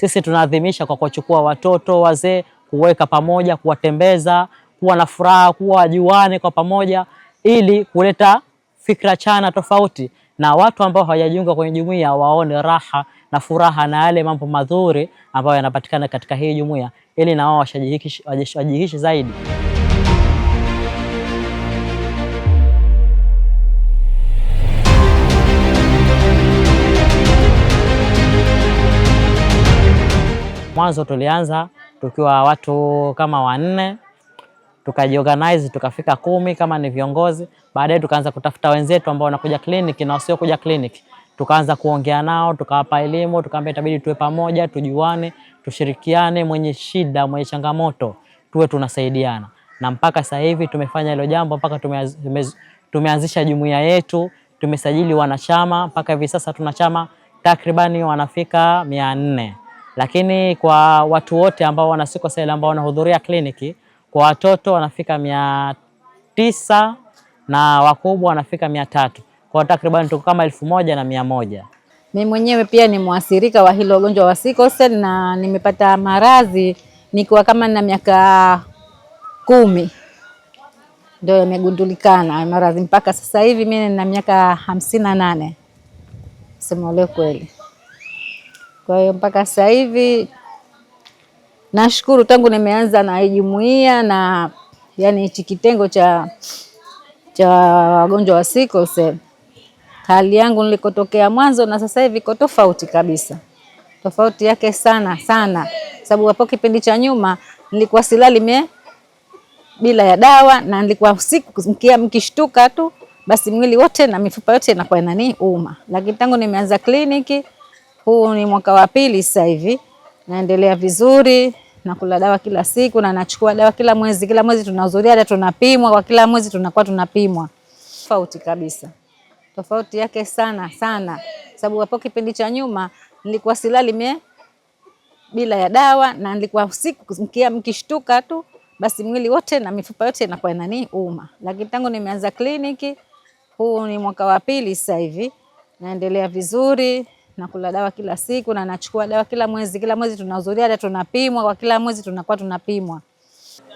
Sisi tunaadhimisha kwa kuchukua watoto, wazee, kuweka pamoja, kuwatembeza, kuwa na furaha, kuwa wajuane kwa pamoja, ili kuleta fikra chana tofauti, na watu ambao hawajajiunga kwenye jumuiya waone raha na furaha na yale mambo mazuri ambayo yanapatikana katika hii jumuiya, ili na wao washajihishi zaidi. Mwanzo tulianza tukiwa watu kama 4, tukajiorganize tukafika 10 kama ni viongozi. Baadaye tukaanza kutafuta wenzetu ambao wanakuja kliniki na wasio kuja kliniki. Tukaanza kuongea nao, tukawapa elimu, tukaambia itabidi tuwe pamoja, tujuane, tushirikiane, mwenye shida, mwenye changamoto, tuwe tunasaidiana. Na mpaka sasa hivi tumefanya hilo jambo, mpaka tumeanzisha jumuiya yetu, tumesajili wanachama, mpaka hivi sasa tuna chama takribani wanafika 400. Lakini kwa watu wote ambao wana sickle cell ambao wanahudhuria kliniki, kwa watoto wanafika 900 na wakubwa wanafika 300. Kwa takriban tuko kama 1100. Mimi mwenyewe pia ni muathirika wa hilo ugonjwa wa sickle cell, na nimepata maradhi nikiwa kama na miaka 10 ndio yamegundulikana maradhi. Mpaka sasa hivi mimi nina miaka 58, sema leo kweli. Kwa hiyo mpaka sasa hivi nashukuru, tangu nimeanza na jumuiya na yani hichi kitengo cha wagonjwa wa sickle cell, hali yangu nilikotokea mwanzo na sasa hivi iko tofauti kabisa. Tofauti yake sana sana, sababu hapo kipindi cha nyuma nilikuwa silali bila ya dawa, na nilikuwa usiku mkishtuka tu basi mwili wote na mifupa yote inakuwa uma. Lakini tangu nimeanza kliniki, huu ni mwaka wa 2 sasa hivi, naendelea vizuri, nakula dawa kila siku na nachukua dawa kila mwezi. Kila mwezi tunahudhuria, tunapimwa, kwa kila mwezi tunakuwa tunapimwa. Tofauti kabisa. Tofauti yake sana sana, sababu hapo kipindi cha nyuma nilikuwa silali bila ya dawa, na nilikuwa usiku mkishtuka tu basi mwili wote na mifupa yote inakuwa uma. Lakini tangu nimeanza kliniki, huu ni mwaka wa 2 sasa hivi, naendelea vizuri, nakula dawa kila siku na nachukua dawa kila mwezi. Kila mwezi tunahudhuria, tunapimwa, kwa kila mwezi tunakuwa tunapimwa.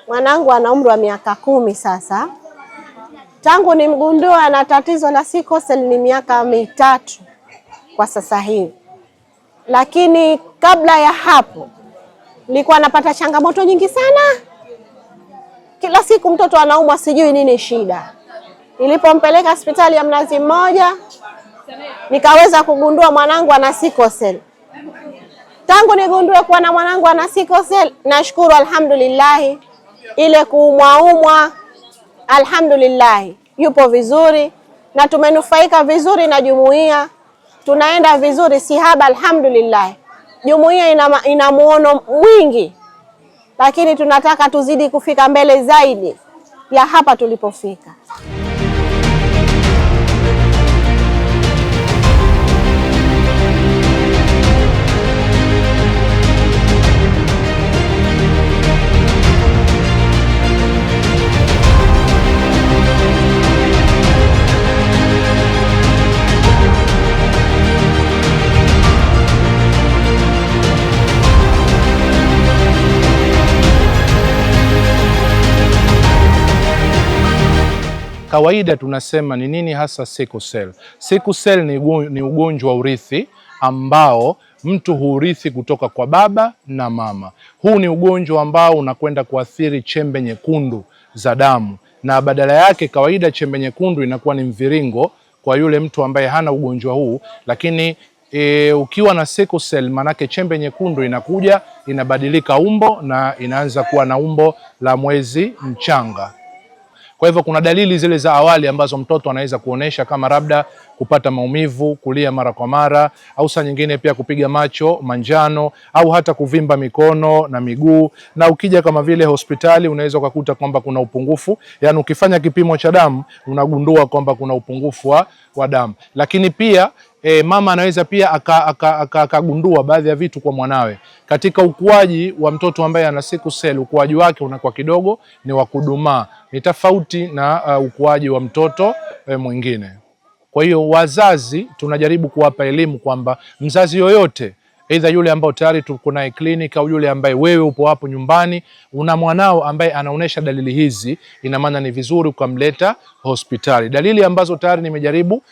Mwanangu ana umri wa miaka 10 sasa. Tangu nimgundua na tatizo la sickle cell ni miaka 3 kwa sasa hivi. Lakini kabla ya hapo nilikuwa napata changamoto nyingi sana. Kila siku mtoto anaumwa, sijui nini shida. Nilipompeleka hospitali ya Mnazi Mmoja, nikaweza kugundua mwanangu ana sickle cell. Tangu nigundue kuwa na mwanangu ana sickle cell, nashukuru alhamdulillah, ile kuumwa alhamdulillah yupo vizuri, na tumenufaika vizuri na jumuiya. Tunaenda vizuri sihaba alhamdulillah. Jumuiya ina muono mwingi, lakini tunataka tuzidi kufika mbele zaidi ya hapa tulipofika. Kawaida tunasema ni nini hasa sickle cell? Sickle cell ni ugonjwa wa urithi ambao mtu huurithi kutoka kwa baba na mama. Huu ni ugonjwa ambao unakwenda kuathiri chembe nyekundu za damu, na badala yake kawaida chembe nyekundu inakuwa ni mviringo kwa yule mtu ambaye hana ugonjwa huu. Lakini ukiwa na sickle cell, manake chembe nyekundu inakuja inabadilika umbo na inaanza kuwa na umbo la mwezi mchanga. Kwa hivyo kuna dalili zile za awali ambazo mtoto anaweza kuonesha, kama labda kupata maumivu, kulia mara kwa mara, au saa nyingine pia kupiga macho manjano, au hata kuvimba mikono na miguu. Na ukija kama vile hospitali unaweza kukuta kwamba kuna upungufu, yani ukifanya kipimo cha damu unagundua kwamba kuna upungufu wa damu. Lakini pia mama anaweza pia akagundua baadhi ya vitu kwa mwanawe. Katika ukuaji wa mtoto ambaye ana sickle cell, ukuaji wake unakuwa kidogo ni wa kudumaa, ni tofauti na ukuaji wa mtoto mwingine. Kwa hiyo wazazi tunajaribu kuwapa elimu kwamba mzazi yoyote Aidha yule ambao tayari tuko naye clinic au yule ambaye wewe upo hapo nyumbani una mwanao ambaye anaonesha dalili hizi, ina maana ni vizuri ukamleta hospitali. Dalili ambazo tayari nimejaribu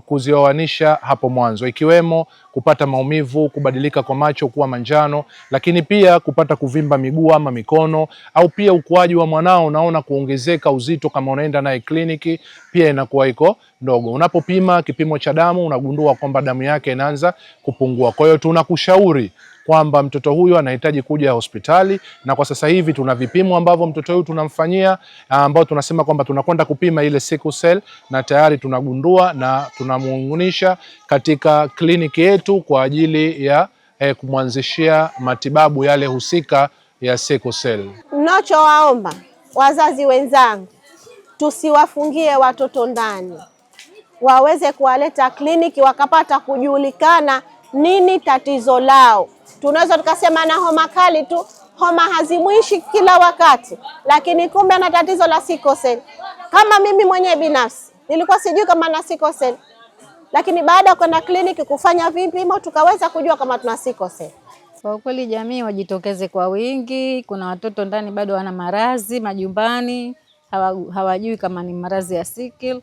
kuzioanisha hapo mwanzo, ikiwemo kupata maumivu, kubadilika kwa macho kuwa manjano, lakini pia kupata kuvimba miguu ama mikono, au pia ukuaji wa mwanao unaona kuongezeka uzito kama unaenda naye kliniki, pia inakuwa iko ndogo. Unapopima kipimo cha damu unagundua kwamba damu yake inaanza kupungua. Kwa hiyo tunakushauri kwamba mtoto huyu anahitaji kuja hospitali, na kwa sasa hivi tuna vipimo ambavyo mtoto huyu tunamfanyia, ambao tunasema kwamba tunakwenda kupima ile sickle cell, na tayari tunagundua na tunamuunganisha katika kliniki yetu kwa ajili ya kumwanzishia matibabu yale husika ya sickle cell. Ninachowaomba wazazi wenzangu, tusiwafungie watoto ndani, waweze kuwaleta kliniki wakapata kujulikana nini tatizo lao. Tunaweza tukasema na homa kali tu, homa hazimwishi kila wakati, lakini kumbe na tatizo la sickle cell. Kama mimi mwenyewe binafsi nilikuwa sijui kama na sickle cell, lakini baada ya kwenda kliniki kufanya vipimo tukaweza kujua kama tuna sickle cell. Kwa kweli jamii wajitokeze kwa wingi. Kuna watoto ndani bado wana maradhi majumbani, hawajui kama ni maradhi ya sickle,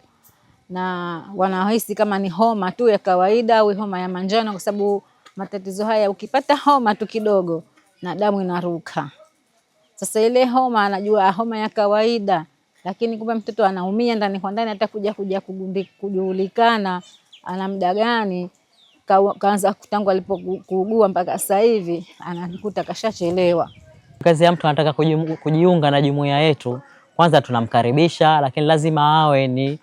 na wanahisi kama ni homa tu ya kawaida au homa ya manjano, kwa sababu matatizo haya ukipata homa tu kidogo na damu inaruka. Sasa ile homa anajua homa ya kawaida, lakini kumbe mtoto anaumia ndani kwa ndani, hata kuja kujulikana ana muda gani kaanza tangu alipokuugua mpaka sasa hivi anakuta kashachelewa. Kazi ya mtu anataka kujiunga na jumuiya yetu, kwanza tunamkaribisha, lakini lazima awe ni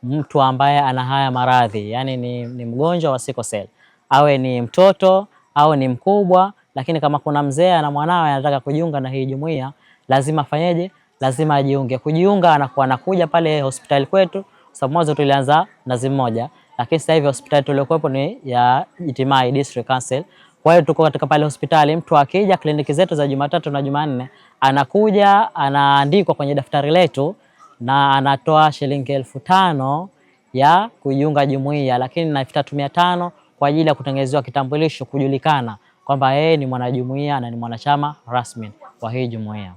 mtu ambaye ana haya maradhi, yani ni mgonjwa wa sickle cell. Awe ni mtoto au ni mkubwa, lakini kama kuna mzee na mwanawe anataka kujiunga na hii jumuiya, lazima afanyeje? Lazima ajiunge. Kujiunga anakuja pale hospitali kwetu, sababu mwanzo tulianza Mnazi Mmoja, lakini sasa hivi hospitali tuliokuwepo ni ya Jitimai District Council. Kwa hiyo tuko katika pale hospitali, mtu akija kliniki zetu za Jumatatu na Jumanne, anakuja anaandikwa kwenye daftari letu na anatoa shilingi 5,000 ya kujiunga jumuiya, lakini na 3,500 kwa ajili ya kutengenezewa kitambulisho kujulikana kwamba yeye ni mwanajumuiya na ni mwanachama rasmi wa hii jumuiya.